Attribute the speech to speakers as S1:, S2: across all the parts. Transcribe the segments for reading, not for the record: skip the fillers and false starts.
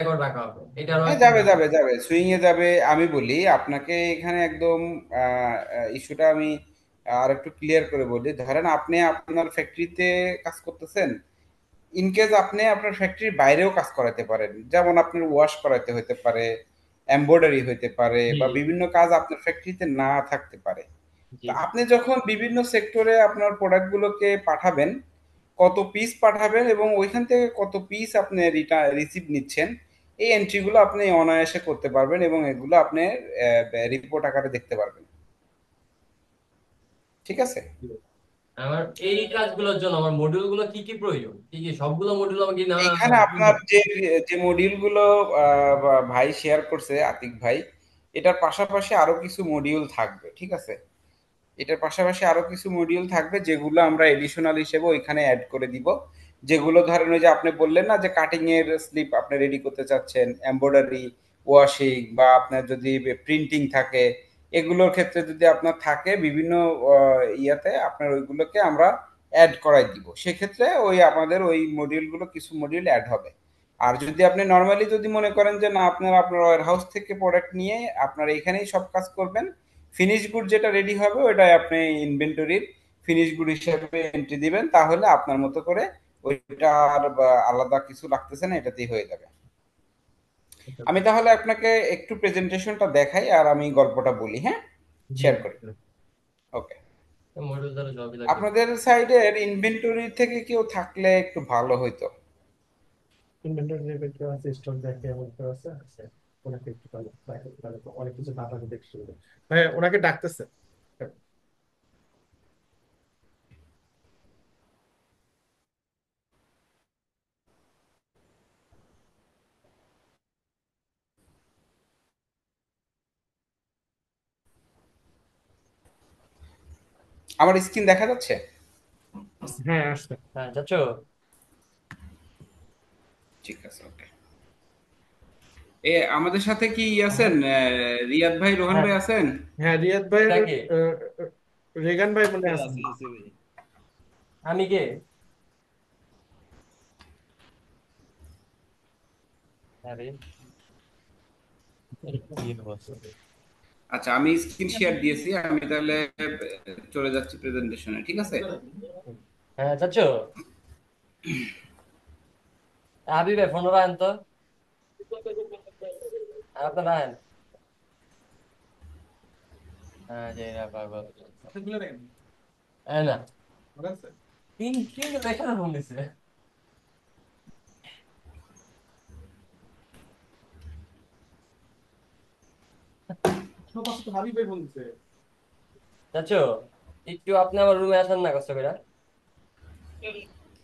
S1: Record রাখা হবে, এটারও
S2: হ্যাঁ,
S1: একটা
S2: যাবে
S1: ব্যাপার।
S2: যাবে যাবে, সুইং এ যাবে। আমি বলি আপনাকে এখানে একদম ইস্যুটা আমি আর একটু ক্লিয়ার করে বলি। ধরেন আপনি আপনার ফ্যাক্টরিতে কাজ করতেছেন, ইনকেস আপনি আপনার ফ্যাক্টরির বাইরেও কাজ করাতে পারেন, যেমন আপনার ওয়াশ করাতে হতে পারে, এমব্রয়ডারি হতে পারে,
S1: জি
S2: বা
S1: জি
S2: বিভিন্ন কাজ আপনার ফ্যাক্টরিতে না থাকতে পারে।
S1: জি।
S2: তো আপনি যখন বিভিন্ন সেক্টরে আপনার প্রোডাক্টগুলোকে পাঠাবেন, কত পিস পাঠাবেন এবং ওইখান থেকে কত পিস আপনি রিসিভ নিচ্ছেন, এই এন্ট্রিগুলো আপনি অনায়াসে করতে পারবেন এবং এগুলো আপনি রিপোর্ট আকারে দেখতে পারবেন। ঠিক আছে?
S1: আমার এই কাজগুলোর জন্য আমার মডিউল গুলো কি কি প্রয়োজন, কি কি সবগুলো মডিউল আমাকে না?
S2: এইখানে আপনার যে যে মডিউলগুলো ভাই শেয়ার করছে, আতিক ভাই, এটার পাশাপাশি আরো কিছু মডিউল থাকবে। ঠিক আছে? এটার পাশাপাশি আরো কিছু মডিউল থাকবে যেগুলো আমরা এডিশনাল হিসেবে ওইখানে অ্যাড করে দিব। যেগুলো ধরেন ওই যে আপনি বললেন না যে কাটিং এর স্লিপ আপনি রেডি করতে চাচ্ছেন, এমব্রয়ডারি, ওয়াশিং, বা আপনার যদি প্রিন্টিং থাকে, এগুলোর ক্ষেত্রে যদি আপনার থাকে বিভিন্ন ইয়াতে আপনার ওইগুলোকে আমরা অ্যাড করাই দিব। সেক্ষেত্রে ওই আমাদের ওই মডিউলগুলো কিছু মডিউল অ্যাড হবে। আর যদি আপনি নর্মালি যদি মনে করেন যে না, আপনার আপনার ওয়্যার হাউস থেকে প্রোডাক্ট নিয়ে আপনার এখানেই সব কাজ করবেন, ফিনিশ গুড যেটা রেডি হবে ওইটাই আপনি ইনভেন্টরির ফিনিশ গুড হিসেবে এন্ট্রি দিবেন, তাহলে আপনার মতো করে ওইটা আর বা আলাদা কিছু লাগতেছে না, এটাতেই হয়ে যাবে। আমি তাহলে আপনাকে একটু প্রেজেন্টেশনটা দেখাই আর আমি গল্পটা বলি, হ্যাঁ?
S1: জি
S2: শেয়ার করি। ওকে।
S1: মডিউল দ্বারা সবই লাগবে।
S2: আপনাদের সাইডের ইনভেন্টরি থেকে কেউ থাকলে একটু ভালো হইতো।
S3: ইনভেন্টরি লেভেল কেউ আছে, স্টক দেখে এমন কেউ আছে? আছে। ওনাকে একটু তাহলে তাহলে তো অনেক কিছু ডাটা দেখতে শুরু করবে। হ্যাঁ, ওনাকে ডাকতেছে।
S2: আমার স্ক্রিন দেখা যাচ্ছে?
S3: হ্যাঁ, আসছে।
S1: হ্যাঁ চাচু।
S2: ঠিক আছে, ওকে। আমাদের সাথে কি আছেন? রিয়াদ ভাই, রোহান
S1: হ্যাঁ।
S2: ভাই আছেন?
S3: হ্যাঁ, রিয়াদ ভাইয়ের
S1: তাকে
S3: আহ, রেগান ভাই মনে আছে।
S1: আমি কে? আরে কি অবস্থা?
S2: আচ্ছা, আমি স্ক্রিন শেয়ার দিয়েছি, আমি তাহলে চলে যাচ্ছি প্রেজেন্টেশনে। ঠিক আছে?
S1: হ্যাঁ চাচু, আবি ভাই ফোন রাখেন তো, আপনার রাখেন। হ্যাঁ যে না পাগল। হ্যাঁ না, তিন তিন দেখা ফোন দিছে। চাচু একটু আপনি আমার রুমে আসেন না কষ্ট করে।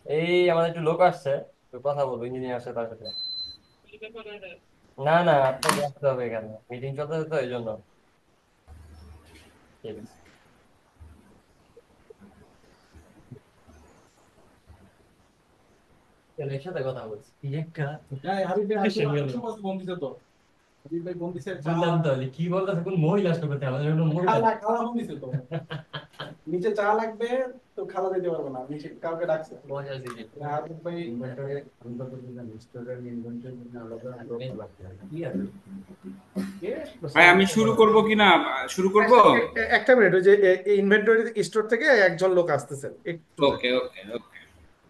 S1: এই আমাদের একটু লোক আসছে, একটু কথা বলবো, ইঞ্জিনিয়ার আসছে তার সাথে। না না, আপনাকে আসতে হবে এখানে, মিটিং চলতেছে তো এই জন্য। ঠিক আছে, তাহলে এর সাথে কথা বলছি কি একটা। বললাম তো কি বলতেছে, কোন মহিলা আসতে করতে আমাদের কোনো মহিলা
S3: নিচে চা লাগবে, তো খালা দিতে পারবো না, নিচে কাউকে ডাকছে।
S1: মজা দিদি।
S3: হাবিব ভাই কে?
S2: ভাই আমি শুরু করব কি না? শুরু করব?
S3: একটা মিনিট, ওই যে ইনভেন্টরি স্টোর থেকে একজন লোক আসতেছেন, একটু ওয়েট।
S2: ওকে ওকে ওকে।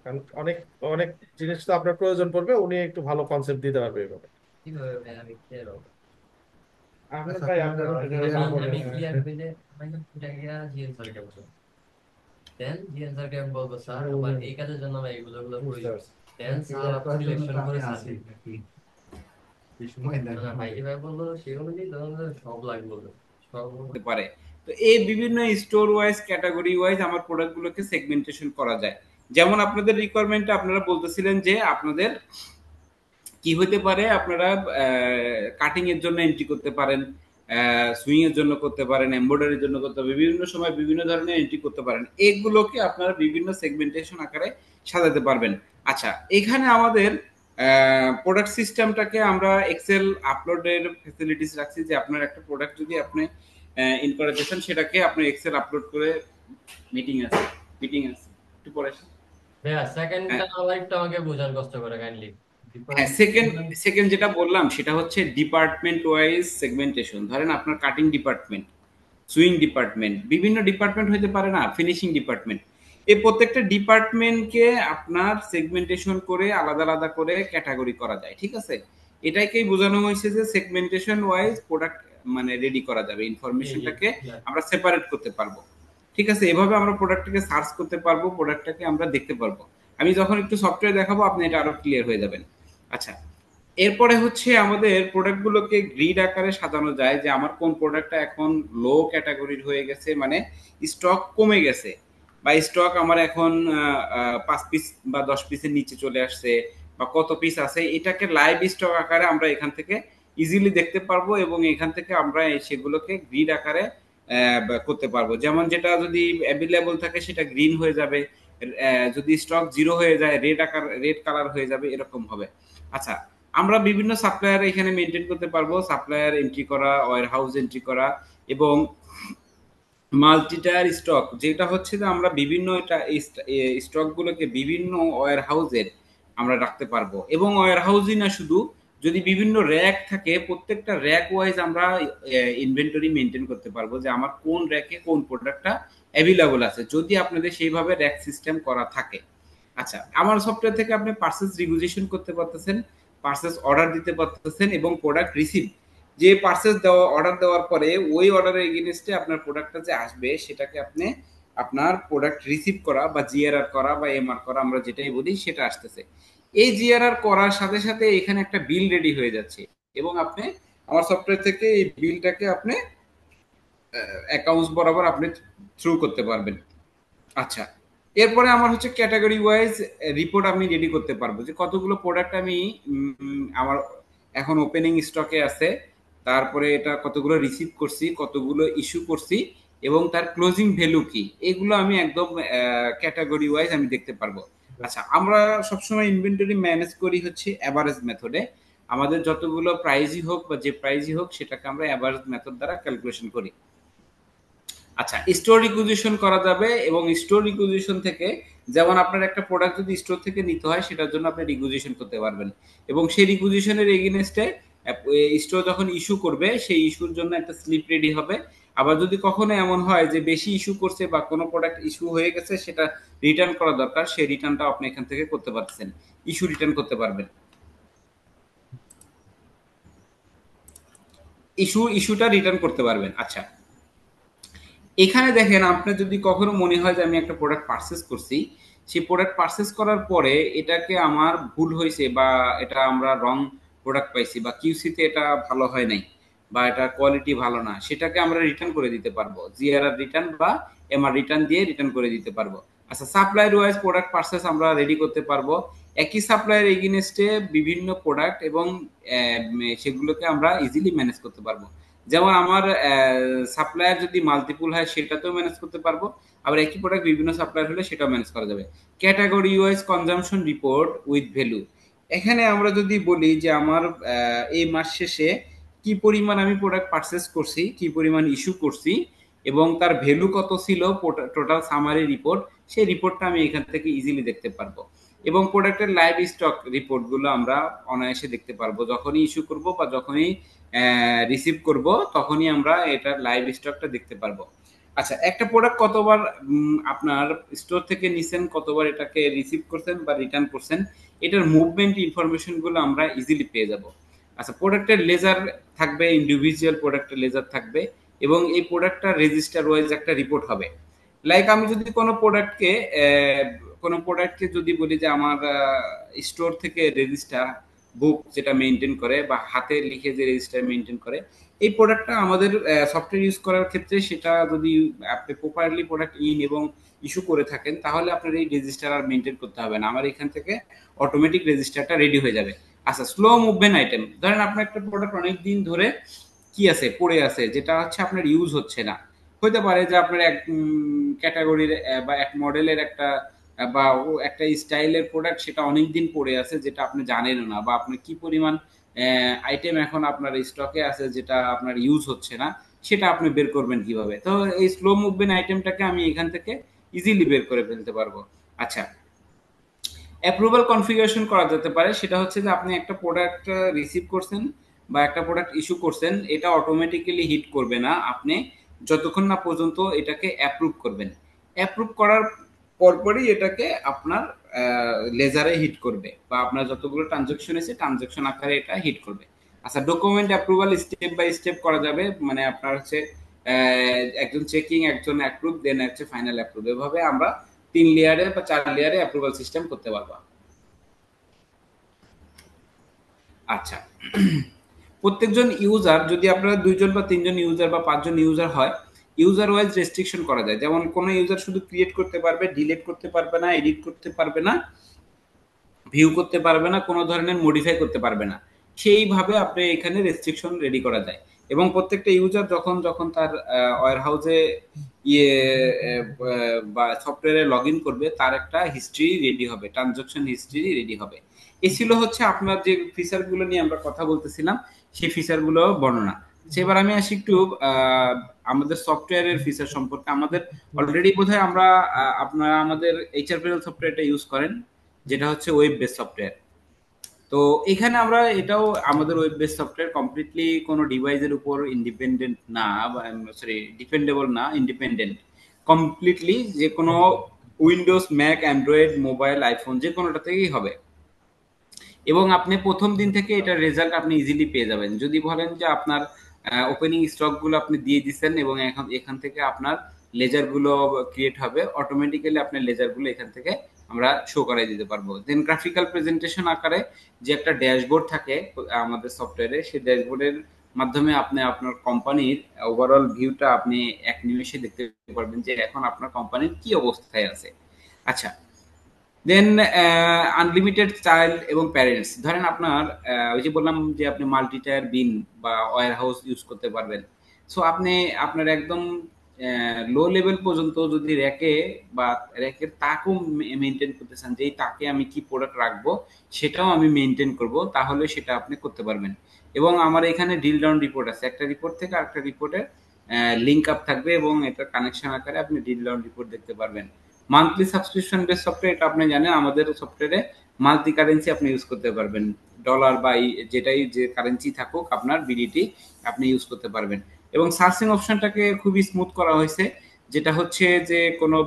S3: কারণ অনেক অনেক জিনিস তো আপনার প্রয়োজন পড়বে, উনি একটু ভালো কনসেপ্ট দিতে পারবে এভাবে।
S1: কিভাবে ভাই আমি ক্লিয়ার হবো?
S3: আহমেদ ভাই, আপনার
S1: আমি ক্লিয়ার হয়ে যে আমি এটা গিয়া জিএন স্যারকে বলবো, দেন জিএন স্যারকে আমি বলবো স্যার আমার এই কাজের জন্য আমার এগুলো এগুলো
S3: বুঝতে
S1: প্রয়োজন।
S3: পারছি।
S1: দেন স্যার আপনার সিলেকশন করে স্যার দিবে। না ভাই যেভাবে বললো সেই অনুযায়ী তখন তো সব লাগবে বললো, সব।
S2: হতে পারে। তো এই বিভিন্ন স্টোর ওয়াইজ, ক্যাটাগরি ওয়াইজ আমার প্রোডাক্টগুলোকে সেগমেন্টেশন করা যায়। যেমন আপনাদের রিকোয়ারমেন্টে আপনারা বলতেছিলেন যে আপনাদের কি হইতে পারে, আপনারা কাটিং এর জন্য এন্ট্রি করতে পারেন, সুইং এর জন্য করতে পারেন, এমব্রয়ডারির জন্য করতে পারেন, বিভিন্ন সময় বিভিন্ন ধরনের এন্ট্রি করতে পারেন। এগুলোকে আপনারা বিভিন্ন সেগমেন্টেশন আকারে সাজাতে পারবেন। আচ্ছা, এখানে আমাদের প্রোডাক্ট সিস্টেমটাকে আমরা এক্সেল আপলোডের ফেসিলিটিস রাখছি, যে আপনার একটা প্রোডাক্ট যদি আপনি ইন করাতে চান, সেটাকে আপনি এক্সেল আপলোড করে। মিটিং আছে, মিটিং আছে, একটু পরে আসি।
S1: ভাইয়া সেকেন্ডটা
S2: হ্যাঁ,
S1: লাইভটা আমাকে বোঝান কষ্ট করে কাইন্ডলি।
S2: হ্যাঁ, সেকেন্ড সেকেন্ড যেটা বললাম সেটা হচ্ছে ডিপার্টমেন্ট ওয়াইজ সেগমেন্টেশন। ধরেন আপনার কাটিং ডিপার্টমেন্ট, সুইং ডিপার্টমেন্ট, বিভিন্ন ডিপার্টমেন্ট হতে পারে না, ফিনিশিং ডিপার্টমেন্ট, এই প্রত্যেকটা ডিপার্টমেন্টকে আপনার সেগমেন্টেশন করে আলাদা আলাদা করে ক্যাটাগরি করা যায়, ঠিক আছে? এটাকেই বোঝানো হয়েছে যে সেগমেন্টেশন ওয়াইজ প্রোডাক্ট মানে রেডি করা যাবে, ইনফরমেশনটাকে আমরা সেপারেট করতে পারবো, ঠিক আছে? এভাবে আমরা প্রোডাক্টটাকে সার্চ করতে পারবো, প্রোডাক্টটাকে আমরা দেখতে পারবো। আমি যখন একটু সফটওয়্যার দেখাবো আপনি এটা আরো ক্লিয়ার হয়ে যাবেন। আচ্ছা, এরপরে হচ্ছে আমাদের প্রোডাক্টগুলোকে গ্রিড আকারে সাজানো যায় যে আমার কোন প্রোডাক্টটা এখন লো ক্যাটাগরির হয়ে গেছে, মানে স্টক কমে গেছে, বা স্টক আমার এখন 5 পিস বা 10 পিসের নিচে চলে আসছে, বা কত পিস আছে, এটাকে লাইভ স্টক আকারে আমরা এখান থেকে ইজিলি দেখতে পারবো, এবং এখান থেকে আমরা সেগুলোকে গ্রিড আকারে করতে পারবো। যেমন যেটা যদি অ্যাভেলেবল থাকে সেটা গ্রিন হয়ে যাবে, যদি স্টক জিরো হয়ে যায় রেড কালার হয়ে যাবে, এরকম হবে। আচ্ছা, আমরা বিভিন্ন সাপ্লায়ার এখানে মেনটেন করতে পারবো, সাপ্লায়ার এন্ট্রি করা, ওয়্যার হাউস এন্ট্রি করা, এবং মাল্টিটায়ার স্টক, যেটা হচ্ছে যে আমরা বিভিন্ন স্টক গুলোকে বিভিন্ন ওয়্যার হাউসের আমরা রাখতে পারবো, এবং ওয়্যার হাউসই না শুধু, যদি বিভিন্ন র্যাক থাকে প্রত্যেকটা র্যাক ওয়াইজ আমরা ইনভেন্টরি মেনটেন করতে পারবো যে আমার কোন র্যাকে কোন প্রোডাক্টটা অ্যাভেলেবল আছে, যদি আপনাদের সেইভাবে র্যাক সিস্টেম করা থাকে। আচ্ছা, আমার সফটওয়্যার থেকে আপনি পার্সেস রিকুইজিশন করতে পারতেছেন, পার্সেস অর্ডার দিতে পারতেছেন, এবং প্রোডাক্ট রিসিভ, যে পার্সেস দেওয়া অর্ডার দেওয়ার পরে ওই অর্ডারের এগেইনস্টে আপনার প্রোডাক্টটা যে আসবে সেটাকে আপনি আপনার প্রোডাক্ট রিসিভ করা বা জিআরআর করা বা এমআর করা, আমরা যেটাই বলি সেটা আসতেছে। এই জিআরআর করার সাথে সাথে এখানে একটা বিল রেডি হয়ে যাচ্ছে, এবং আপনি আমার সফটওয়্যার থেকে এই বিলটাকে আপনি অ্যাকাউন্টস বরাবর আপনি থ্রু করতে পারবেন। আচ্ছা, এরপরে আমার হচ্ছে ক্যাটাগরি ওয়াইজ রিপোর্ট আমি রেডি করতে পারবো যে কতগুলো প্রোডাক্ট আমি আমার এখন ওপেনিং স্টকে আছে, তারপরে এটা কতগুলো রিসিভ করছি, কতগুলো ইস্যু করছি, এবং তার ক্লোজিং ভ্যালু কি, এগুলো আমি একদম ক্যাটাগরি ওয়াইজ আমি দেখতে পারবো। আচ্ছা, আমরা সবসময় ইনভেন্টরি ম্যানেজ করি হচ্ছে অ্যাভারেজ মেথডে, আমাদের যতগুলো প্রাইজই হোক বা যে প্রাইজই হোক সেটাকে আমরা অ্যাভারেজ মেথড দ্বারা ক্যালকুলেশন করি। আচ্ছা, স্টোর রিকুইজিশন করা যাবে, এবং স্টোর রিকুইজিশন থেকে যেমন আপনার একটা প্রোডাক্ট যদি স্টোর থেকে নিতে হয় সেটার জন্য আপনি রিকুইজিশন করতে পারবেন, এবং সেই রিকুইজিশনের এগেইনস্টে স্টোর যখন ইস্যু করবে সেই ইস্যুর জন্য একটা স্লিপ রেডি হবে। আবার যদি কখনো এমন হয় যে বেশি ইস্যু করছে বা কোনো প্রোডাক্ট ইস্যু হয়ে গেছে সেটা রিটার্ন করা দরকার, সেই রিটার্নটাও আপনি এখান থেকে করতে পারতেছেন, ইস্যু রিটার্ন করতে পারবেন, ইস্যুটা রিটার্ন করতে পারবেন। আচ্ছা, এখানে দেখেন আপনার যদি কখনো মনে হয় যে আমি একটা প্রোডাক্ট পারচেস করছি, সেই প্রোডাক্ট পারচেস করার পরে এটাকে আমার ভুল হয়েছে, বা এটা আমরা রং প্রোডাক্ট পাইছি, বা কিউসিতে এটা ভালো হয় নাই, বা এটা কোয়ালিটি ভালো না, সেটাকে আমরা রিটার্ন করে দিতে পারবো, জিআরআর রিটার্ন বা এমআর রিটার্ন দিয়ে রিটার্ন করে দিতে পারবো। আচ্ছা, সাপ্লায়ার ওয়াইজ প্রোডাক্ট পারচেস আমরা রেডি করতে পারবো, একই সাপ্লায়ার এগেইনস্টে বিভিন্ন প্রোডাক্ট, এবং সেগুলোকে আমরা ইজিলি ম্যানেজ করতে পারবো। যেমন আমার সাপ্লায়ার যদি মাল্টিপুল হয় সেটাতেও ম্যানেজ করতে পারবো, আবার একই প্রোডাক্ট বিভিন্ন সাপ্লায়ার হলে সেটাও ম্যানেজ করা যাবে। Category wise consumption report with value, এখানে আমরা যদি বলি যে আমার এই মাস শেষে কি পরিমাণ আমি প্রোডাক্ট পারচেস করছি, কি পরিমাণ ইস্যু করছি, এবং তার ভ্যালু কত ছিল, টোটাল সামারি রিপোর্ট, সেই রিপোর্টটা আমি এখান থেকে ইজিলি দেখতে পারবো। এবং প্রোডাক্টের লাইভ স্টক রিপোর্টগুলো আমরা অনায়াসে দেখতে পারবো, যখনই ইস্যু করব বা যখনই রিসিভ করব তখনই আমরা এটার লাইভ স্টকটা দেখতে পারবো। আচ্ছা, একটা প্রোডাক্ট কতবার আপনার স্টোর থেকে নিছেন, কতবার এটাকে রিসিভ করছেন বা রিটার্ন করছেন, এটার মুভমেন্ট ইনফরমেশন গুলো আমরা ইজিলি পেয়ে যাব। আচ্ছা, প্রোডাক্টের লেজার থাকবে, ইন্ডিভিজুয়াল প্রোডাক্টের লেজার থাকবে, এবং এই প্রোডাক্টটা রেজিস্টার ওয়াইজ একটা রিপোর্ট হবে। লাইক আমি যদি কোনো প্রোডাক্টকে যদি বলি যে আমার স্টোর থেকে রেজিস্টার বুক যেটা মেনটেন করে বা হাতে লিখে যে রেজিস্টার মেনটেন করে, এই প্রোডাক্টটা আমাদের সফটওয়্যার ইউজ করার ক্ষেত্রে সেটা যদি আপনি প্রপারলি প্রোডাক্ট ইন এবং ইস্যু করে থাকেন তাহলে আপনার এই রেজিস্টার আর মেনটেন করতে হবে না, আমার এখান থেকে অটোমেটিক রেজিস্টারটা রেডি হয়ে যাবে। আচ্ছা, স্লো মুভমেন্ট আইটেম, ধরেন আপনার একটা প্রোডাক্ট অনেক দিন ধরে কি আছে, পড়ে আছে, যেটা হচ্ছে আপনার ইউজ হচ্ছে না, হতে পারে যে আপনার এক ক্যাটাগরির বা এক মডেলের একটা বা একটা স্টাইলের প্রোডাক্ট সেটা অনেক দিন পড়ে আছে, যেটা আপনি জানেন না, বা আপনার কি পরিমাণ আইটেম এখন আপনার স্টকে আছে যেটা আপনার ইউজ হচ্ছে না, সেটা আপনি বের করবেন কিভাবে? তো এই স্লো মুভমেন্ট আইটেমটাকে আমি এখান থেকে ইজিলি বের করে ফেলতে পারবো। আচ্ছা, অ্যাপ্রুভাল কনফিগারেশন করা যেতে পারে, সেটা হচ্ছে যে আপনি একটা প্রোডাক্ট রিসিভ করছেন বা একটা প্রোডাক্ট ইস্যু করছেন, এটা অটোমেটিক্যালি হিট করবে না আপনি যতক্ষণ না পর্যন্ত এটাকে অ্যাপ্রুভ করবেন। অ্যাপ্রুভ করার পরপরই এটাকে আপনার লেজারে হিট করবে, বা আপনার যতগুলো ট্রানজাকশন আছে ট্রানজাকশন আকারে এটা হিট করবে। আচ্ছা, document approval step by step করা যাবে, মানে আপনার হচ্ছে একজন চেকিং, একজন অ্যাপ্রুভ, দেন হচ্ছে ফাইনাল অ্যাপ্রুভ, এভাবে আমরা 3 লেয়ারে বা 4 লেয়ারে অ্যাপ্রুভাল সিস্টেম করতে পারবো। আচ্ছা, প্রত্যেকজন ইউজার, যদি আপনারা 2 জন বা 3 জন ইউজার বা 5 জন ইউজার হয়, ইউজার ওয়াইজ রেস্ট্রিকশন করা যায়। যেমন কোনো ইউজার শুধু ক্রিয়েট করতে পারবে, ডিলিট করতে পারবে না, এডিট করতে পারবে না, ভিউ করতে পারবে না, কোনো ধরনের মডিফাই করতে পারবে না। সেইভাবে আপনি এখানে রেস্ট্রিকশন রেডি করা যায়। এবং প্রত্যেকটা ইউজার যখন যখন তার ওয়্যার হাউসে ইয়ে বা সফটওয়্যারে লগ ইন করবে, তার একটা হিস্ট্রি রেডি হবে, ট্রানজাকশন হিস্ট্রি রেডি হবে। এই ছিল হচ্ছে আপনার যে ফিচারগুলো নিয়ে আমরা কথা বলতেছিলাম, সেই ফিচারগুলো বর্ণনা। সেবার আমি আসি একটু আমাদের সফটওয়্যারের ফিচার সম্পর্কে। আমাদের অলরেডি বোধহয় আমরা আপনারা আমাদের এইচআরপিএল সফটওয়্যারটা ইউজ করেন, যেটা হচ্ছে ওয়েব বেস সফটওয়্যার। তো এখানে আমরা এটাও, আমাদের ওয়েব বেস সফটওয়্যার কমপ্লিটলি কোনো ডিভাইসের উপর ইন্ডিপেন্ডেন্ট না, সরি ডিপেন্ডেবল না, ইন্ডিপেন্ডেন্ট কমপ্লিটলি। যে কোনো Windows, Mac, Android, mobile, iPhone যে কোনোটা থেকেই হবে। এবং আপনি প্রথম দিন থেকে এটার রেজাল্ট আপনি ইজিলি পেয়ে যাবেন। যদি বলেন যে আপনার ওপেনিং স্টকগুলো আপনি দিয়ে দিচ্ছেন এবং এখন এখান থেকে আপনার লেজারগুলো ক্রিয়েট হবে, অটোমেটিক্যালি আপনার লেজারগুলো এখান থেকে আমরা শো করাই দিতে পারবো। দেন গ্রাফিক্যাল প্রেজেন্টেশন আকারে যে একটা ড্যাশবোর্ড থাকে আমাদের সফটওয়্যারে, সেই ড্যাশবোর্ডের মাধ্যমে আপনি আপনার কোম্পানির ওভারঅল ভিউটা আপনি এক নিমেষে দেখতে পারবেন যে এখন আপনার কোম্পানির কি অবস্থায় আছে। আচ্ছা, দেন আনলিমিটেড চাইল্ড এবং প্যারেন্টস। ধরেন আপনার ওই যে বললাম যে আপনি মাল্টি টায়ার বিন বা ওয়্যার হাউস ইউজ করতে পারবেন। সো আপনি আপনার একদম লো লেভেল পর্যন্ত যদি র্যাকে বা র্যাকের তাকও মেনটেন করতে চান, যে এই তাকে আমি কি প্রোডাক্ট রাখবো সেটাও আমি মেনটেন করব, তাহলে সেটা আপনি করতে পারবেন। এবং আমার এখানে ডিল ডাউন রিপোর্ট আছে, একটা রিপোর্ট থেকে আরেকটা রিপোর্টের লিঙ্ক আপ থাকবে এবং এটা কানেকশন আকারে আপনি ডিল ডাউন রিপোর্ট দেখতে পারবেন। মান্থলি সাবস্ক্রিপশন বেস সফটওয়্যার, এটা আপনি জানেন আমাদের সফটওয়্যারে মাল্টি কারেন্সি আপনি ইউজ করতে পারবেন। ডলার বা যেটাই যে কারেন্সি থাকুক আপনার বিডিটি আপনি ইউজ করতে পারবেন। এবং সার্চিং অপশনটাকে খুবই স্মুথ করা হয়েছে, যেটা হচ্ছে যে কোনো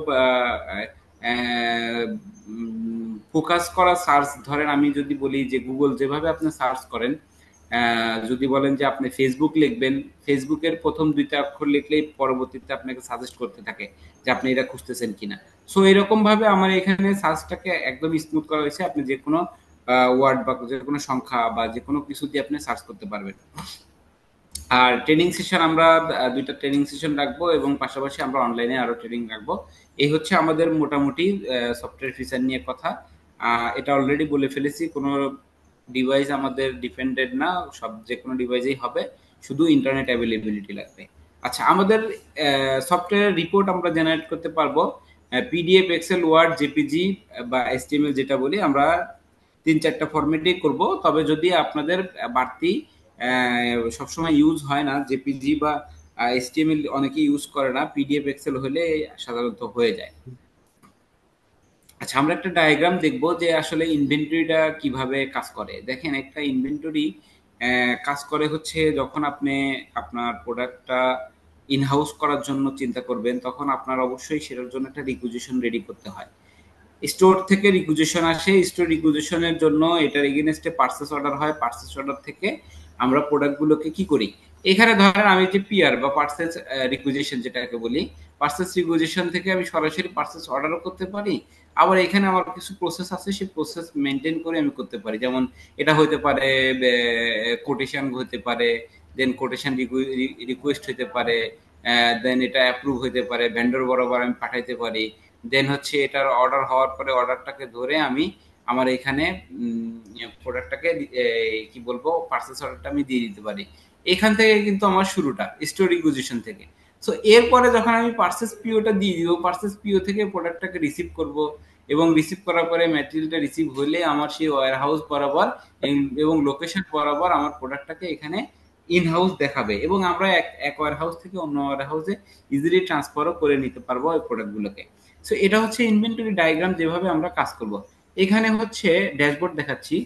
S2: ফোকাস করা সার্চ, ধরেন আমি যদি বলি যে গুগল যেভাবে আপনি সার্চ করেন, যদি বলেন যে আপনি ফেসবুক লিখবেন, ফেসবুকের প্রথম 2টা অক্ষর লিখলেই পরবর্তীতে আপনাকে সাজেস্ট করতে থাকে যে আপনি এটা খুঁজতেছেন কিনা। সো এরকম ভাবে আমার এখানে সার্চটাকে একদম স্মুথ করা হয়েছে, আপনি যে কোনো ওয়ার্ড বা যে কোনো সংখ্যা বা যে কোনো কিছু দিয়ে আপনি সার্চ করতে পারবেন। আর ট্রেনিং সেশন আমরা 2টা ট্রেনিং সেশন রাখবো এবং পাশাপাশি আমরা অনলাইনে আরো ট্রেনিং রাখবো। এই হচ্ছে আমাদের মোটামুটি সফটওয়্যার ফিচার নিয়ে কথা। এটা অলরেডি বলে ফেলেছি, কোনো ডিভাইস আমাদের ডিপেন্ডেন্ট না, সব যে কোনো ডিভাইসেই হবে, শুধু ইন্টারনেট অ্যাভেলেবিলিটি লাগবে। আচ্ছা, আমাদের সফটওয়্যার রিপোর্ট আমরা জেনারেট করতে পারবো পিডিএফ, এক্সেল, ওয়ার্ড, জেপিজি বা এসটিএমএল যেটা বলি, আমরা 3-4টা ফরম্যাটেই করব। তবে যদি আপনাদের বাড়তি সবসময় ইউজ হয় না, জেপিজি বা এসটিএমএল অনেকে ইউজ করে না, পিডিএফ, এক্সেল হলে সাধারণত হয়ে যায়। আচ্ছা, আমরা একটা ডায়াগ্রাম দেখব যে আসলে ইনভেন্টরিটা কিভাবে কাজ করে। দেখেন, একটা ইনভেন্টরি কাজ করে হচ্ছে যখন আপনি আপনার প্রোডাক্টটা ইনহাউস করার জন্য চিন্তা করবেন, তখন আপনার অবশ্যই সেটার জন্য একটা রিকুইজিশন রেডি করতে হয়। স্টোর থেকে রিকুইজিশন আসে, স্টোর রিকুইজিশনের জন্য এটার এগেইনস্টে পারচেজ অর্ডার হয়, পারচেজ অর্ডার থেকে আমরা প্রোডাক্টগুলোকে কি করি, এখানে ধরেন আমি যে পিআর বা পারচেজ রিকুইজিশন যেটাকে বলি, পারচেজ রিকুইজিশন থেকে আমি সরাসরি পারচেজ অর্ডারও করতে পারি। আবার এখানে আমার কিছু প্রসেস আছে, সেই প্রসেস মেনটেন করে আমি করতে পারি। যেমন এটা হতে পারে কোটেশন হতে পারে, দেন কোটেশন রিকোয়েস্ট হতে পারে, দেন এটা অ্যাপ্রুভ হতে পারে, ভেন্ডর বরাবর আমি পাঠাইতে পারি, দেন হচ্ছে এটার অর্ডার হওয়ার পরে অর্ডারটাকে ধরে আমি আমার এখানে প্রোডাক্টটাকে কি বলবো পারচেস অর্ডারটা আমি দিয়ে দিতে পারি। এখান থেকে কিন্তু আমার শুরুটা স্টোর রিকুইজিশন থেকে। সো এরপরে যখন আমি পারচেস পিওটা দিয়ে দিব, পারচেস পিও থেকে প্রোডাক্টটাকে রিসিভ করব এবং রিসিভ করার পরে ম্যাটেরিয়ালটা রিসিভ হলে আমার সেই ওয়্যার হাউস বরাবর এবং লোকেশন বরাবর আমার প্রোডাক্টটাকে এখানে ইন হাউস দেখাবে এবং আমরা এক ওয়্যার হাউস থেকে অন্য ওয়্যার হাউসে ইজিলি ট্রান্সফারও করে নিতে পারবো ওই প্রোডাক্টগুলোকে। সো এটা হচ্ছে ইনভেন্টরি ডায়াগ্রাম, যেভাবে আমরা কাজ করব। এখানে হচ্ছে ড্যাশবোর্ড দেখাচ্ছি।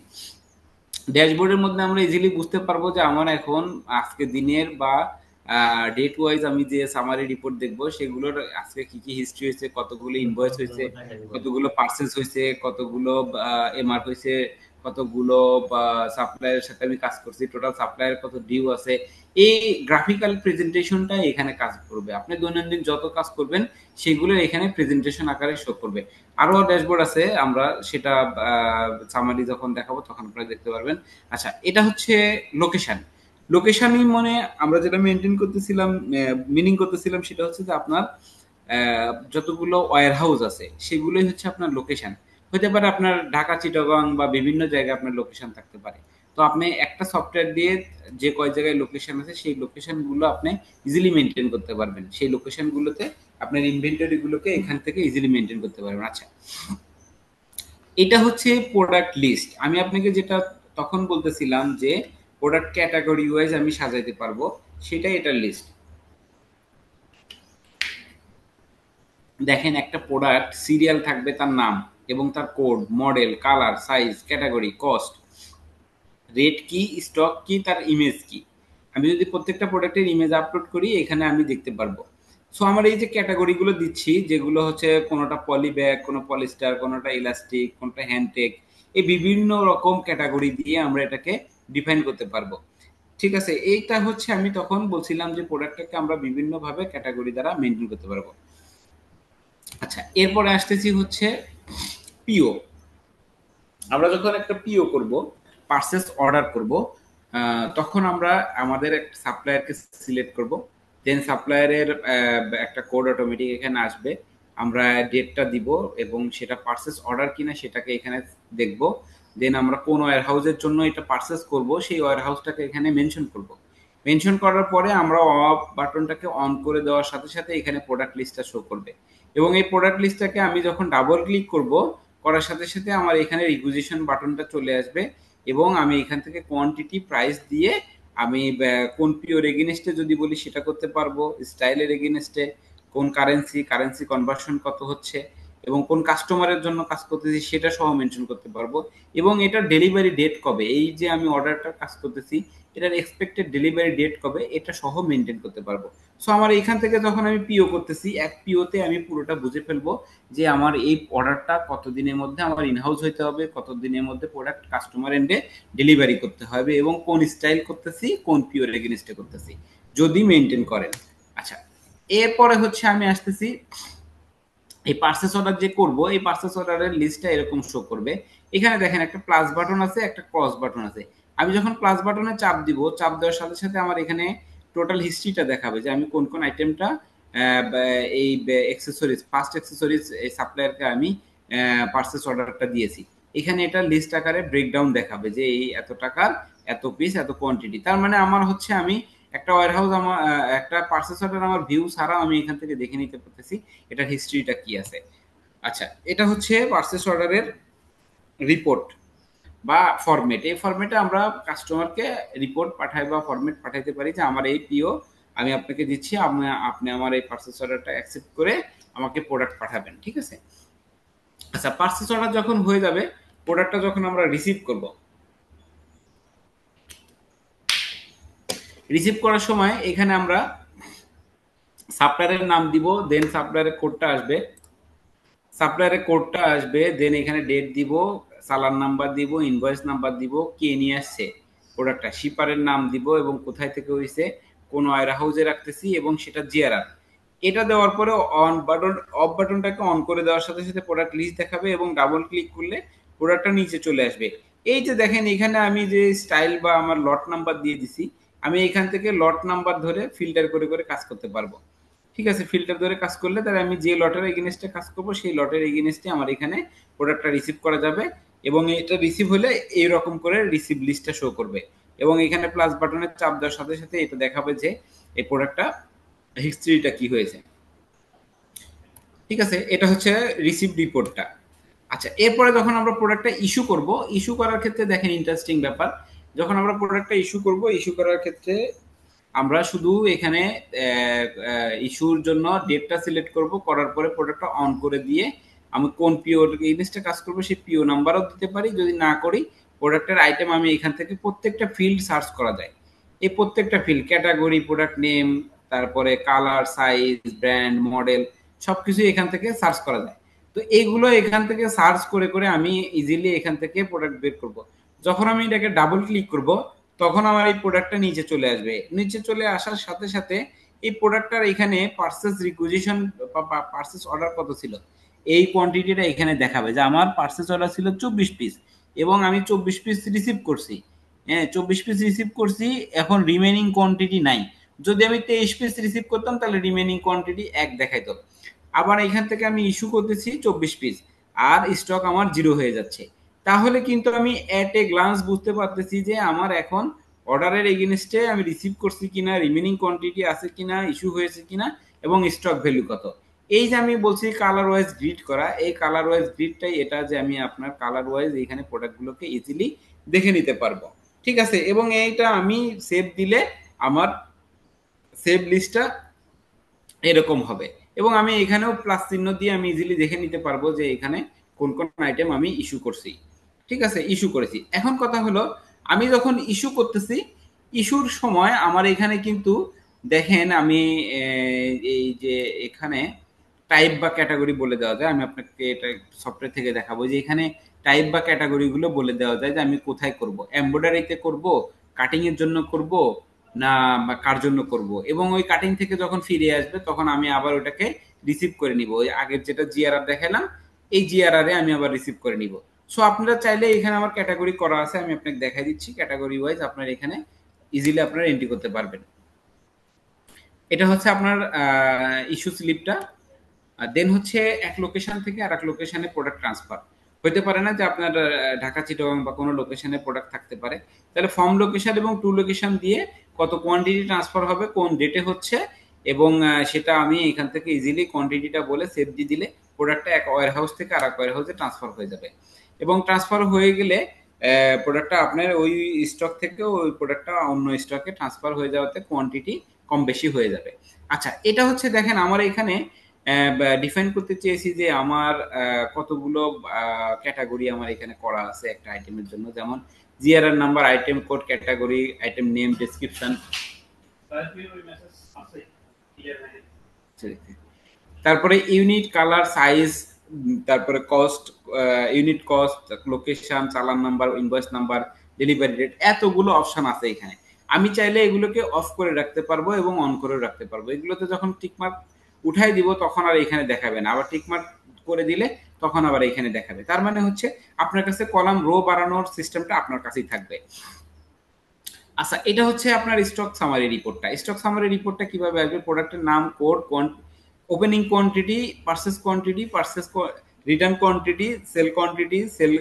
S2: ড্যাশবোর্ডের মধ্যে আমরা ইজিলি বুঝতে পারবো যে আমার এখন আজকে দিনের বা ডেট ওয়াইজ আমি যে সামারি রিপোর্ট দেখবো সেগুলোর আজকে কি কি হিস্ট্রি হয়েছে, কতগুলো ইনভয়েস হয়েছে, কতগুলো পার্সেস হয়েছে, কতগুলো এমআর হয়েছে, কতগুলো সাপ্লায়ারের সাথে আমি কাজ করছি, টোটাল সাপ্লায়ার কত ডিউ আছে। এই গ্রাফিক্যাল প্রেজেন্টেশনটা এখানে কাজ করবে। আপনি দৈনন্দিন যত কাজ করবেন সেগুলো এখানে প্রেজেন্টেশন আকারে শো করবে। আরো ড্যাশবোর্ড আছে, আমরা সেটা সামারি যখন দেখাবো তখন আপনারা দেখতে পারবেন। আচ্ছা, এটা হচ্ছে লোকেশন। লোকেশনই মানে আমরা যেটা মেনটেন করতেছিলাম, মিনিং করতেছিলাম, সেটা হচ্ছে যে আপনার যতগুলো ওয়্যার হাউস আছে সেগুলোই হচ্ছে আপনার লোকেশন। হতে পারে আপনার ঢাকা, চিটাগাং বা বিভিন্ন জায়গায় আপনার লোকেশন থাকতে পারে। তো আপনি একটা সফটওয়্যার দিয়ে যে কয় জায়গায় লোকেশন আছে সেই লোকেশন গুলো আপনি ইজিলি মেনটেন করতে পারবেন। সেই লোকেশন গুলোতে আপনার ইনভেন্টরি গুলোকে এখান থেকে ইজিলি মেনটেন করতে পারবেন। আচ্ছা, এটা হচ্ছে প্রোডাক্ট লিস্ট। আমি আপনাকে যেটা তখন বলতেছিলাম যে প্রোডাক্ট ক্যাটাগরি ওয়াইজ আমি সাজাইতে পারবো, সেটাই এটার লিস্ট। দেখেন, একটা প্রোডাক্ট সিরিয়াল থাকবে, তার নাম এবং তার code, model, colour, size, category, cost, rate কি, স্টক কি, তার ইমেজ কি। আমি যদি প্রত্যেকটা প্রোডাক্টের ইমেজ আপলোড করি এখানে আমি দেখতে পারবো। সো আমার এই যে ক্যাটাগরিগুলো দিচ্ছি, যেগুলো হচ্ছে কোনোটা পলি ব্যাগ, কোনো পলিস্টার, কোনোটা ইলাস্টিক, কোনোটা হ্যান্ডটেক, এই বিভিন্ন রকম ক্যাটাগরি দিয়ে আমরা এটাকে ডিফাইন করতে পারবো। ঠিক আছে, এইটা হচ্ছে আমি তখন বলছিলাম যে প্রোডাক্টটাকে আমরা বিভিন্নভাবে ক্যাটাগরি দ্বারা মেনটেন করতে পারবো। আচ্ছা, এরপরে আসতেছি হচ্ছে পিও। আমরা যখন একটা পিও করব, পারচেজ অর্ডার করব, তখন আমরা আমাদের একটা সাপ্লায়ারকে সিলেক্ট করব। দেন সাপ্লায়ারের একটা কোড অটোমেটিক এখানে আসবে। আমরা ডেটটা দিব এবং সেটা পারচেজ অর্ডার কিনা সেটাকে এখানে দেখব। দেন আমরা কোন ওয়্যার হাউসের জন্য এটা পারচেজ করব সেই ওয়্যার হাউসটাকে এখানে মেনশন করব। মেনশন করার পরে আমরা অফ বাটনটাকে অন করে দেওয়ার সাথে সাথে এখানে প্রোডাক্ট লিস্টটা শো করবে। এবং এই প্রোডাক্ট লিস্টটাকে আমি যখন ডাবল ক্লিক করব, করার সাথে সাথে আমার এখানে রিকুইজিশন বাটনটা চলে আসবে এবং আমি এখান থেকে কোয়ান্টিটি, প্রাইস দিয়ে আমি কোন পিওর এগেইনস্টে যদি বলি সেটা করতে পারবো, স্টাইলের এগেইনস্টে, কোন কারেন্সি কনভার্সন কত হচ্ছে এবং কোন কাস্টমারের জন্য কাজ করতেছি সেটা সহ মেনশন করতে পারবো। এবং এটার ডেলিভারি ডেট কবে, এই যে আমি অর্ডারটার কাজ করতেছি এটার এক্সপেক্টেড ডেলিভারি ডেট কবে, এটা সহ মেনটেন করতে পারবো। সো আমার এখান থেকে যখন আমি পিও করতেছি, এক পিওতে আমি পুরোটা বুঝে ফেলবো যে আমার এই অর্ডারটা কতদিনের মধ্যে আমার ইনহাউস হইতে হবে, কতদিনের মধ্যে প্রোডাক্ট কাস্টমার এন্ডে ডেলিভারি করতে হবে এবং কোন স্টাইল করতেছি, কোন পিওর এগেইনস্টে করতেছি, যদি মেনটেন করেন। আচ্ছা, এরপরে হচ্ছে আমি আসতেছি এই পার্সেস অর্ডার যে করব, এই পার্সেস অর্ডারের লিস্টটা এরকম শো করবে। এখানে দেখেন একটা প্লাস বাটন আছে, একটা ক্রস বাটন আছে। আমি যখন প্লাস বাটনে চাপ দিব, চাপ দেওয়ার সাথে সাথে আমার এখানে টোটাল হিস্ট্রিটা দেখাবে যে আমি কোন কোন আইটেমটা এই অ্যাক্সেসরিজ, ফার্স্ট অ্যাক্সেসরিজ এই সাপ্লায়ারকে আমি পার্সেস অর্ডারটা দিয়েছি। এখানে এটা লিস্ট আকারে ব্রেকডাউন দেখাবে যে এই এত টাকার এত পিস এত কোয়ান্টিটি। তার মানে আমার হচ্ছে আমি একটা ওয়্যারহাউস, আমার একটা পার্সেস অর্ডার আমার ভিউ ছাড়াও আমি এখান থেকে দেখে নিতে পারতেছি এটার হিস্ট্রিটা কি আছে। আচ্ছা, এটা হচ্ছে পার্সেস অর্ডারের রিপোর্ট বা ফরম্যাট। এই ফরম্যাটে আমরা কাস্টমারকে রিপোর্ট পাঠাই বা ফরম্যাট পাঠাইতে পারি যে আমার এই পিও আমি আপনাকে দিচ্ছি, আপনি আমার এই পার্সেস অর্ডারটা অ্যাকসেপ্ট করে আমাকে প্রোডাক্ট পাঠাবেন। ঠিক আছে। আচ্ছা, পার্সেস অর্ডার যখন হয়ে যাবে, প্রোডাক্টটা যখন আমরা রিসিভ করব, রিসিভ করার সময় এখানে আমরা সাপ্লায়ারের নাম দিব, দেন সাপ্লায়ারের কোডটা আসবে, দেন এখানে ডেট দিব, সালার নাম্বার দিব, ইনভয়েস নাম্বার দিব, কে নিয়ে আসছে প্রোডাক্টটা, শিপারের নাম দিব এবং কোথায় থেকে হয়েছে, কোন ওয়্যার হাউসে রাখতেছি এবং সেটা জিআরআর। এটা দেওয়ার পরে অন বাটন, অফ বাটনটাকে অন করে দেওয়ার সাথে সাথে প্রোডাক্ট লিস্ট দেখাবে এবং ডাবল ক্লিক করলে প্রোডাক্টটা নিচে চলে আসবে। এই যে দেখেন এখানে আমি যে স্টাইল বা আমার লট নাম্বার দিয়ে দিছি, আমি এখান থেকে লট নাম্বার ধরে ফিল্টার করে করে কাজ করতে পারবো। ঠিক আছে, ফিল্টার ধরে কাজ করলে তাহলে আমি যে লটের এগেইনস্টে কাজ করব সেই লটের এগেইনস্টে আমার এখানে প্রোডাক্টটা রিসিভ করা যাবে এবং এটা রিসিভ হলে এইরকম করে রিসিভ লিস্টটা শো করবে এবং এখানে প্লাস বাটনের চাপ দেওয়ার সাথে সাথে এটা দেখাবে যে এই প্রোডাক্টটা হিস্ট্রিটা কি হয়েছে। ঠিক আছে, এটা হচ্ছে রিসিভ রিপোর্টটা। আচ্ছা, এরপরে যখন আমরা প্রোডাক্টটা ইস্যু করব, ইস্যু করার ক্ষেত্রে দেখেন ইন্টারেস্টিং ব্যাপার, যখন আমরা প্রোডাক্টটা ইস্যু করব, ইস্যু করার ক্ষেত্রে আমরা শুধু এখানে ইস্যুর জন্য ডেটটা সিলেক্ট করব, করার পরে প্রোডাক্টটা অন করে দিয়ে আমি কোন পিও এগেইনস্টে কাজ করবো সেই পিও নাম্বারও দিতে পারি। যদি না করি প্রোডাক্টের আইটেম আমি এখান থেকে প্রত্যেকটা ফিল্ড সার্চ করা যায়। এই প্রত্যেকটা ফিল্ড, ক্যাটাগরি, প্রোডাক্ট নেম, তারপরে কালার, সাইজ, ব্র্যান্ড, মডেল সবকিছু এখান থেকে সার্চ করা যায়। তো এইগুলো এখান থেকে সার্চ করে করে আমি ইজিলি এখান থেকে প্রোডাক্ট বের করব। যখন আমি এটাকে ডাবল ক্লিক করব তখন আমার এই প্রোডাক্টটা নিচে চলে আসবে। নিচে চলে আসার সাথে সাথে এই প্রোডাক্টটার এখানে পার্সেস রিকুইজিশন বা পার্সেস অর্ডার কত ছিল এই কোয়ান্টিটিটা এখানে দেখাবে যে আমার পার্সেস অর্ডার ছিল 24 পিস এবং আমি 24 পিস রিসিভ করছি। হ্যাঁ, 24 পিস রিসিভ করছি, এখন রিমেনিং কোয়ান্টিটি নাই। যদি আমি 23 পিস রিসিভ করতাম তাহলে রিমেনিং কোয়ান্টিটি 1 দেখাইতো। আবার এখান থেকে আমি ইস্যু করতেছি 24 পিস আর স্টক আমার 0 হয়ে যাচ্ছে। তাহলে কিন্তু আমি এট এ গ্লান্স বুঝতে পারতেছি যে আমার এখন অর্ডারের এগেইনস্টে আমি রিসিভ করছি কিনা, রিমেনিং কোয়ান্টিটি আছে কিনা, ইস্যু হয়েছে কিনা এবং স্টক ভ্যালু কত। এই যে আমি বলছি কালার ওয়াইজ গ্রিড করা, এই কালার ওয়াইজ গ্রিডটাই এটা যে আমি আপনার কালার ওয়াইজ এখানে প্রোডাক্টগুলোকে ইজিলি দেখে নিতে পারবো। ঠিক আছে, এবং এইটা আমি সেভ দিলে আমার সেভ লিস্টটা এরকম হবে এবং আমি এখানেও প্লাস চিহ্ন দিয়ে আমি ইজিলি দেখে নিতে পারবো যে এখানে কোন কোন আইটেম আমি ইস্যু করছি। ঠিক আছে, ইস্যু করেছি। এখন কথা হলো আমি যখন ইস্যু করতেছি, ইস্যুর সময় আমার এখানে কিন্তু দেখেন আমি এই যে এখানে টাইপ বা ক্যাটাগরি বলে দেওয়া যায়। আমি আপনাকে এটা সফটওয়্যার থেকে দেখাবো যে এখানে টাইপ বা ক্যাটাগরি গুলো বলে দেওয়া যায় যে আমি কোথায় করব, এমব্রয়ডারিতে করব, কাটিং এর জন্য করব না বা কার জন্য করব, এবং ওই কাটিং থেকে যখন ফিরে আসবে তখন আমি আবার ওটাকে রিসিভ করে নিব। ওই আগের যেটা জিআরআর দেখালাম এই জিআরআর এ আমি আবার রিসিভ করে নিব। সো আপনারা চাইলে এখানে আমার ক্যাটাগরি করা আছে, আমি আপনাকে দেখাই দিচ্ছি। ক্যাটাগরি ওয়াইজ আপনারা এখানে ইজিলি আপনারা এন্ট্রি করতে পারবেন। এটা হচ্ছে আপনার ইস্যু স্লিপটা। দেন হচ্ছে এক লোকেশন থেকে আর এক লোকেশনে প্রোডাক্ট ট্রান্সফার হইতে পারে না যে আপনার ঢাকা, চিটাগাং বা কোনো লোকেশনে প্রোডাক্ট থাকতে পারে। তাহলে ফর্ম লোকেশন এবং টু লোকেশন দিয়ে কত কোয়ান্টিটি ট্রান্সফার হবে, কোন ডেটে হচ্ছে, এবং সেটা আমি এখান থেকে ইজিলি কোয়ান্টিটিটা বলে সেভ দিয়ে দিলে প্রোডাক্টটা এক ওয়্যার হাউস থেকে আর এক ওয়্যার হাউসে ট্রান্সফার হয়ে যাবে। এবং ট্রান্সফার হয়ে গেলে প্রোডাক্টটা আপনার ওই স্টক থেকে ওই প্রোডাক্টটা অন্য স্টকে ট্রান্সফার হয়ে যাওয়াতে কোয়ান্টিটি কম বেশি হয়ে যাবে। আচ্ছা, এটা হচ্ছে দেখেন আমার এখানে ডিফাইন করতে চেয়েছি যে আমার কতগুলো ক্যাটাগরি আমার এখানে করা আছে একটা আইটেমের জন্য, যেমন GRR number, item code, category, item name, description, তারপরে ইউনিট, কালার, সাইজ, তারপরে cost, unit cost, location, challan number, invoice number, delivery date, এতগুলো অপশন আছে এখানে। আমি চাইলে এগুলোকে অফ করে রাখতে পারবো এবং অন করে রাখতে পারবো। এগুলোতে যখন টিকমার্ক উঠাই দিব তখন আর এখানে দেখাবে না, আবার টিকমার্ক করে দিলে তখন আবার এখানে দেখাবে। তার মানে হচ্ছে আপনার কাছে কলাম রো বাড়ানোর সিস্টেমটা আপনার কাছেই থাকবে। আচ্ছা, এটা হচ্ছে আপনার স্টক সামারি রিপোর্টটা। স্টক সামারি রিপোর্টটা কিভাবে আসবে? প্রোডাক্টের নাম, code, opening quantity, purchase quantity, purchase return quantity, sale quantity, sale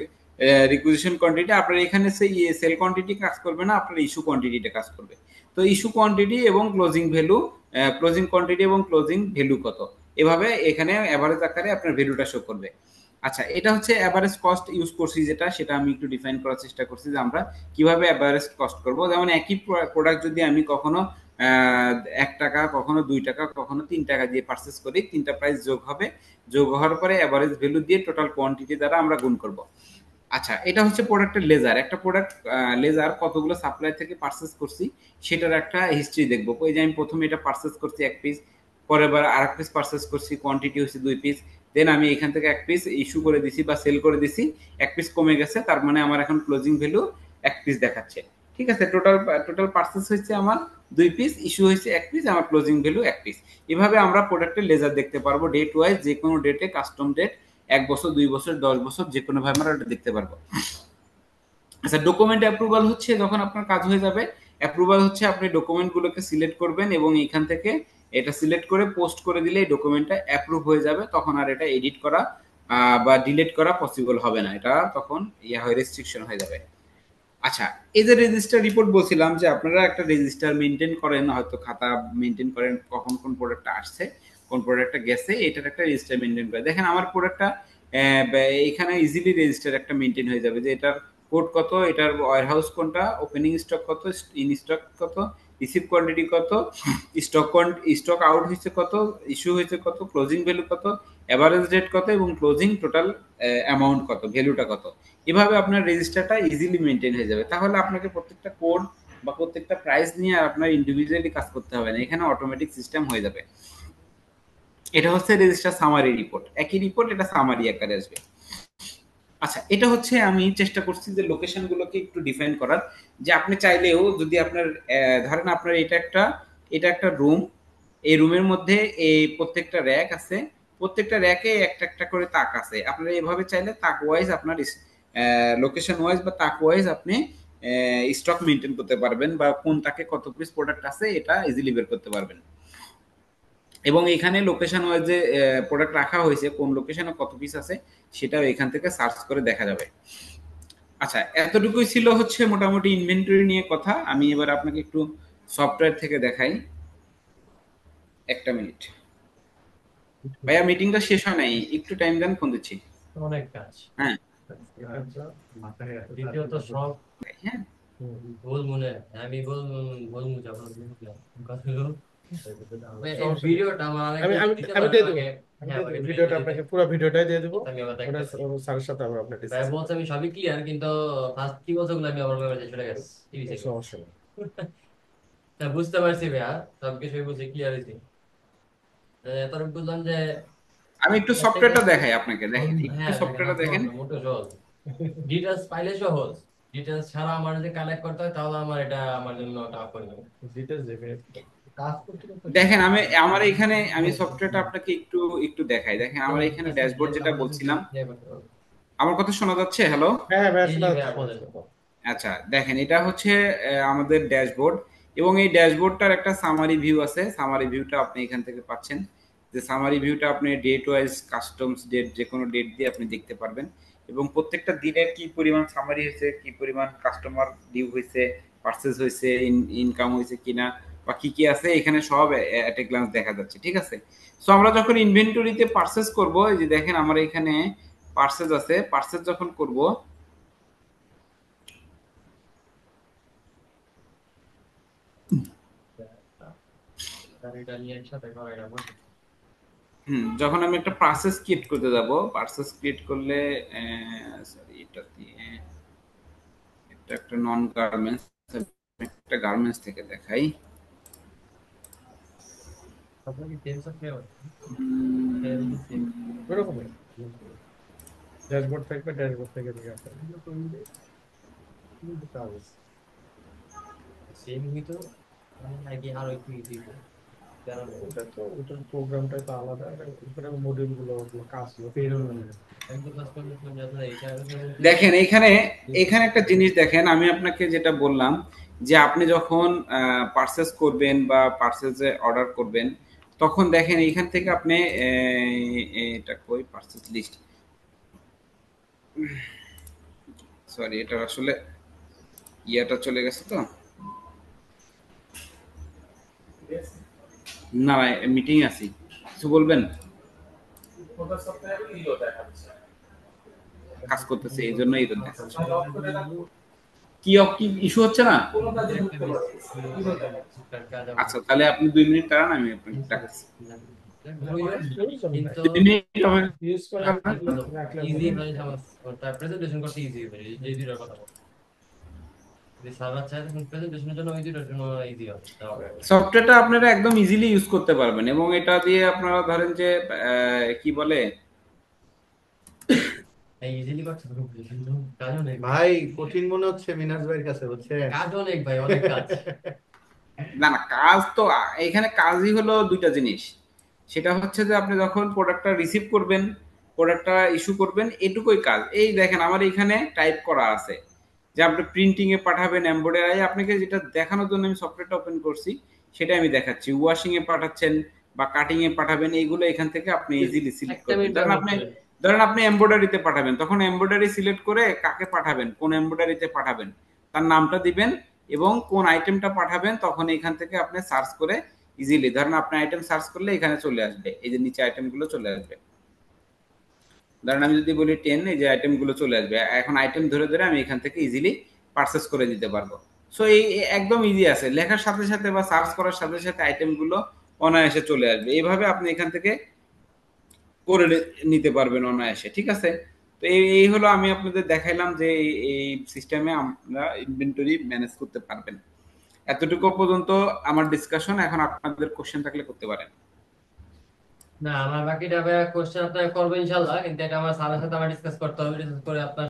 S2: requisition quantity. আপনার এখানে সেই সেল কোয়ান্টিটি কাজ করবে না, আপনার ইস্যু কোয়ান্টিটিটা কাজ করবে। তো ইস্যু কোয়ান্টিটি এবং ক্লোজিং ভ্যালু, ক্লোজিং কোয়ান্টিটি এবং ক্লোজিং ভ্যালু কত, এভাবে এখানে এভারেজ আকারে আপনার ভ্যালুটা শো করবে। আচ্ছা, এটা হচ্ছে এভারেজ কস্ট ইউজ করছি যেটা, সেটা আমি একটু ডিফাইন করার চেষ্টা করছি যে আমরা কিভাবে এভারেজ কস্ট করব। যেমন একই প্রোডাক্ট যদি আমি কখনো 1 টাকা, কখনো 2 টাকা, কখনো 3 টাকা দিয়ে পারচেস করি, তিনটা প্রাইস যোগ হবে, যোগ হওয়ার পরে এভারেজ ভ্যালু দিয়ে টোটাল কোয়ান্টিটি দ্বারা আমরা গুণ করব। আচ্ছা, এটা হচ্ছে প্রোডাক্টের লেজার। একটা প্রোডাক্ট লেজার কতগুলো সাপ্লাই থেকে পারচেস করছি সেটার একটা হিস্ট্রি দেখবো। ওই যে আমি প্রথমে এটা পারচেস করছি 1 পিস, পরের বার আরেক পিস পারচেস করছি, কোয়ান্টিটি হচ্ছে 2 পিস, দেন আমি এখান থেকে 1 পিস ইস্যু করে দিছি বা সেল করে দিছি, 1 পিস কমে গেছে, তার মানে আমার এখন ক্লোজিং ভ্যালু 1 পিস দেখাচ্ছে। ঠিক আছে, টোটাল পারচেস হচ্ছে আমার 2 পিস, ইস্যু হয়েছে 1 পিস, আমার ক্লোজিং ভ্যালু 1 পিস। এভাবে আমরা প্রোডাক্টের লেজার দেখতে পারবো ডেট ওয়াইজ, যে কোনো ডেটে, কাস্টম ডেট, 1 বছর, 2 বছর, 10 বছর, যে কোনো ভাবে আমরা এটা দেখতে পারবো। আচ্ছা, ডকুমেন্ট অ্যাপ্রুভাল হচ্ছে যখন আপনার কাজ হয়ে যাবে, অ্যাপ্রুভাল হচ্ছে আপনি ডকুমেন্টগুলোকে সিলেক্ট করবেন এবং এখান থেকে এটা সিলেক্ট করে পোস্ট করে দিলে এই ডকুমেন্টটা অ্যাপ্রুভ হয়ে যাবে। তখন আর এটা এডিট করা বা ডিলিট করা পসিবল হবে না, এটা তখন রেস্ট্রিকশন হয়ে যাবে। আচ্ছা, এই যে রেজিস্টার রিপোর্ট বলছিলাম যে আপনারা একটা রেজিস্টার মেনটেন করেন, হয়তো খাতা মেনটেন করেন, কখন কোন প্রোডাক্টটা আসছে, কোন প্রোডাক্টটা গেছে, এটার একটা রেজিস্টার মেনটেন করে। দেখেন আমার প্রোডাক্টটা এখানে ইজিলি রেজিস্টার একটা মেনটেন হয়ে যাবে যে এটার কোড কত, এটার ওয়্যার হাউস কোনটা, ওপেনিং স্টক কত, ইন স্টক কত, রিসিভ কোয়ান্টিটি কত, স্টক আউট হয়েছে কত, ইস্যু হয়েছে কত, ক্লোজিং ভ্যালু কত, এভারেজ রেট কত এবং ক্লোজিং টোটাল অ্যামাউন্ট কত, ভ্যালুটা কত। এভাবে আপনার রেজিস্টারটা ইজিলি মেনটেন হয়ে যাবে। তাহলে আপনাকে প্রত্যেকটা কোড বা প্রত্যেকটা প্রাইস নিয়ে আর আপনার ইন্ডিভিজুয়ালি কাজ করতে হবে না, এখানে অটোমেটিক সিস্টেম হয়ে যাবে। এটা হচ্ছে রেজিস্টার সামারি রিপোর্ট, একই রিপোর্ট, এটা সামারি আকারে আসবে। আচ্ছা, এটা হচ্ছে আমি চেষ্টা করছি যে লোকেশন গুলোকে একটু ডিফাইন করার, যে আপনি চাইলেও যদি আপনার ধরেন আপনার এটা একটা রুম, এই রুমের মধ্যে এই প্রত্যেকটা র্যাক আছে, প্রত্যেকটা র্যাকে একটা একটা করে তাক আছে। আপনারা এভাবে চাইলে তাক ওয়াইজ আপনার লোকেশন ওয়াইজ বা তাক ওয়াইজ আপনি স্টক মেনটেন করতে পারবেন, বা কোন তাকে কত পিস প্রোডাক্ট আছে এটা ইজিলি বের করতে পারবেন। এবং এখানে লোকেশন ওয়াইজ যে প্রোডাক্ট রাখা হয়েছে, কোন লোকেশনে কত পিস আছে সেটাও এখান থেকে সার্চ করে দেখা যাবে। আচ্ছা, এতটুকুই ছিল হচ্ছে মোটামুটি ইনভেন্টরি নিয়ে কথা। আমি এবার আপনাকে একটু সফটওয়্যার থেকে দেখাই। একটা মিনিট ভাইয়া, মিটিংটা শেষ হয় নাই, একটু টাইম দেন, ফোন দিচ্ছি।
S1: অনেক কাজ।
S2: হ্যাঁ
S1: দ্বিতীয়ত সব
S2: হ্যাঁ
S1: ভুল মনে, আমি ভুল ভুল মুছে আপনার কথা হলো এই ভিডিওটা আমার
S3: আমি
S1: আরেকজন
S3: আমি
S1: দিতে
S3: আমি
S1: পারেন
S3: দিয়ে দেবো,
S1: আমাকে।
S3: আমি
S1: হ্যাঁ,
S3: দিয়ে দেবো।
S1: আমাকে
S3: ভিডিওটা
S1: দিতে
S3: আপনাকে, পুরো ভিডিওটাই দিয়ে দেবো।
S1: আমি আবার
S3: ওটা
S1: দেখতেছি।
S3: স্যারের সাথে আবার আপনার
S1: ভাই
S3: ডিসকাস
S1: বলছে আমি সবই ক্লিয়ার, কিন্তু ফার্স্ট কি বলছে ওগুলো আমি আবার মেমোরিতে চলে গেছে টিভি থেকে।
S3: সমস্যা নেই।
S1: তা বুঝতে পারছি ভাইয়া, সবকিছুই বুঝে ক্লিয়ার হয়েছে। তারপর বুঝলাম যে
S2: আমি একটু
S1: থেকে
S2: সফটওয়্যারটা দেখাই আপনাকে, দেখেন একটু
S1: হ্যাঁ দেখেন,
S2: সফটওয়্যারটা দেখেন।
S1: মোটো সহজ। ডিটেলস পাইলে সহজ, ডিটেলস ছাড়া আমার যদি কালেক্ট করতে হয় তাহলে আমার এটা আমার জন্য টাফ হয়ে যাবে।
S3: ডিটেইলস দেবে কাজ করতে করতে
S2: দেখেন আমি আমার এখানে আমি সফটওয়্যারটা আপনাকে একটু একটু দেখাই। দেখেন আমার এখানে ড্যাশবোর্ড যেটা বলছিলাম, আমার কথা শোনা যাচ্ছে? হ্যালো?
S3: হ্যাঁ হ্যাঁ ভাই,
S1: জি
S3: শোনা
S1: জি
S3: যাচ্ছে,
S1: ভাইয়া
S3: শোনা
S1: বলেন।
S3: যাচ্ছে।
S2: আচ্ছা, দেখেন এটা হচ্ছে আমাদের ড্যাশবোর্ড, এবং এই ড্যাশবোর্ডটার একটা সামারি ভিউ আছে। সামারি ভিউটা আপনি এখান থেকে পাচ্ছেন, যে সামারি ভিউটা আপনি ডেট ওয়াইজ কাস্টমস ডেট, যে কোনো ডেট দিয়ে আপনি দেখতে পারবেন, এবং প্রত্যেকটা দিনের কি পরিমাণ সামারি হয়েছে, কি পরিমাণ কাস্টমার ডিউ হয়েছে, পারচেজ হয়েছে, ইনকাম হয়েছে কিনা, বা কি কি আছে এখানে সব এট এ গ্লান্স দেখা যাচ্ছে। ঠিক আছে? সো আমরা যখন ইনভেন্টরিতে পারচেজ করব, এই যে দেখেন আমার এখানে পারচেজ আছে, পারচেজ যখন করব,
S1: এটা নিয়ে একসাথে করা এটা বলতে।
S2: যখন আমি একটা প্রসেস ক্রিয়েট করতে যাব, প্রসেস ক্রিয়েট করলে সরি এটা দিয়ে, এটা একটা নন গার্মেন্টস, একটা গার্মেন্টস থেকে দেখাই।
S1: আপনার কি টেন্স অফ ফেভার?
S3: ওরকমই ড্যাশবোর্ড থাকবে, ড্যাশবোর্ড থেকে দেখে আপনার
S1: সেম হইতো নাকি আরো একটু ইজি হতো? কারণ
S3: ওটা তো, ওটার প্রোগ্রামটা তো আলাদা, ওখানে মডিউল গুলো কাজগুলো পেরোনো
S1: একদম কাজ করলে তো যাতে এটা
S2: দেখেন এখানে, এখানে একটা জিনিস দেখেন, আমি আপনাকে যেটা বললাম, যে আপনি যখন পারচেস করবেন বা পারচেজে অর্ডার করবেন, তখন দেখেন এইখান থেকে আপনি এটা কই পারচেজ লিস্ট, সরি এটা আসলে ইয়াটা চলে গেছে তো, না মিটিং আছি, কিছু বলবেন? কাজ করতেছে এই জন্য এই দেখাচ্ছে। কি কি ইস্যু হচ্ছে না? আচ্ছা, তাহলে আপনি 2 মিনিট দাঁড়ান, আমি আপনাকে ডাকছি।
S1: কিন্তু
S2: 2 মিনিট হবে।
S3: ইউজ করে রাখলে
S1: ইজি হয়, আমার প্রেজেন্টেশন করতে ইজি হবে এই দুটোর কথা বল। যদি সার্ভার চায় তখন প্রেজেন্টেশনের জন্য ওই দুটোর জন্য ইজি হবে।
S2: সফটওয়্যারটা আপনারা একদম ইজিলি ইউজ করতে পারবেন, এবং এটা দিয়ে আপনারা ধরেন যে কি বলে,
S1: এই ইজিলি করতে পারবো কিন্তু কাজ অনেক
S4: ভাই কঠিন মনে হচ্ছে মিনাজ ভাইয়ের কাছে, বুঝছেন?
S1: কাজ অনেক ভাই, অনেক কাজ।
S2: না না, কাজ তো এখানে কাজই হলো দুইটা জিনিস। সেটা হচ্ছে যে আপনি যখন প্রোডাক্টটা রিসিভ করবেন, প্রোডাক্টটা ইস্যু করবেন, এটুকুই কাজ। এই দেখেন আমার এখানে টাইপ করা আছে যে আপনি প্রিন্টিং এ পাঠাবেন, এমব্রয়ডারি, আপনাকে যেটা দেখানোর জন্য আমি সফটওয়্যারটা ওপেন করছি সেটা আমি দেখাচ্ছি। ওয়াশিং এ পাঠাচ্ছেন বা কাটিং এ পাঠাবেন, এইগুলো এখান থেকে আপনি ইজিলি সিলেক্ট
S1: একটা
S2: করবেন।
S1: মিনিট
S2: ধরেন আপনি এমব্রয়ডারিতে পাঠাবেন, তখন এমব্রয়ডারি সিলেক্ট করে কাকে পাঠাবেন, কোন এমব্রয়ডারিতে পাঠাবেন, তার নামটা দিবেন, এবং কোন আইটেমটা পাঠাবেন, তখন এখান থেকে আপনি সার্চ করে ইজিলি, ধরেন আপনি আইটেম সার্চ করলে এখানে চলে আসবে, এই যে নিচে আইটেমগুলো চলে আসবে। ধরেন আমি যদি বলি 10, এই যে আইটেমগুলো চলে আসবে। এখন আইটেম ধরে ধরে আমি এখান থেকে ইজিলি পারচেস করে দিতে পারবো। সো এই একদম ইজি আছে, লেখার সাথে সাথে বা সার্চ করার সাথে সাথে আইটেমগুলো অনায়াসে চলে আসবে। এইভাবে আপনি এখান থেকে করে নিতে পারবেন অনায়াসে, ঠিক আছে। তো এই হলো আমি আপনাদের দেখাইলাম যে এই সিস্টেমে আমরা ইনভেন্টরি ম্যানেজ করতে পারবেন। এতটুকু পর্যন্ত আমার ডিসকাশন। এখন আপনাদের কোশ্চেন থাকলে করতে পারেন।
S1: না, আমার বাকিটা কোশ্চেন আপনাকে করবো ইনশাল্লাহ, কিন্তু এটা আমার স্যারের সাথে আমার ডিসকাস করতে হবে, ডিসকাস করে আপনার